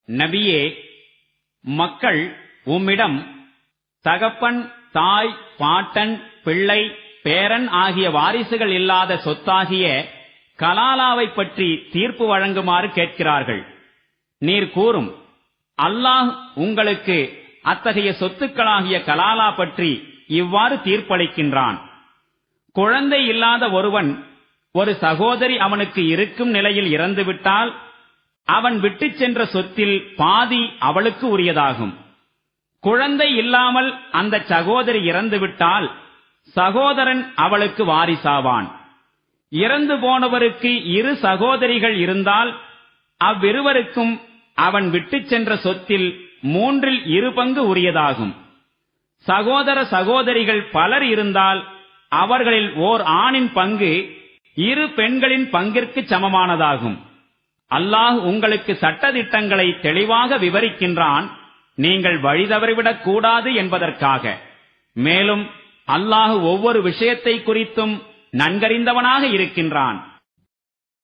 நபியே, மக்கள் உம்மிடம் தகப்பன், தாய், பாட்டன், பிள்ளை, பேரன் ஆகிய வாரிசுகள் இல்லாத சொத்தாகிய கலாலாவை பற்றி தீர்ப்பு வழங்குமாறு கேட்கிறார்கள். நீர் கூறும், அல்லாஹ் உங்களுக்கு அத்தகைய சொத்துக்களாகிய கலாலா பற்றி இவ்வாறு தீர்ப்பளிக்கின்றான். குழந்தை இல்லாத ஒருவன் ஒரு சகோதரி அவனுக்கு இருக்கும் நிலையில் இறந்துவிட்டால் அவன் விட்டுச் சென்ற சொத்தில் பாதி அவளுக்கு உரியதாகும். குழந்தை இல்லாமல் அந்த சகோதரி இறந்துவிட்டால் சகோதரன் அவளுக்கு வாரிசாவான். இறந்து போனவருக்கு 2 சகோதரிகள் இருந்தால் அவ்விருவருக்கும் அவன் விட்டுச் சென்ற சொத்தில் 3/2 பங்கு உரியதாகும். சகோதர சகோதரிகள் பலர் இருந்தால் அவர்களில் ஓர் ஆணின் பங்கு 2 பெண்களின் பங்கிற்கு சமமானதாகும். அல்லாஹ் உங்களுக்கு சட்டதிட்டங்களை தெளிவாக விவரிக்கின்றான், நீங்கள் வழிதவறிவிடக் கூடாது என்பதற்காக. மேலும் அல்லாஹ் ஒவ்வொரு விஷயத்தை குறித்தும் நன்கறிந்தவனாக இருக்கின்றான்.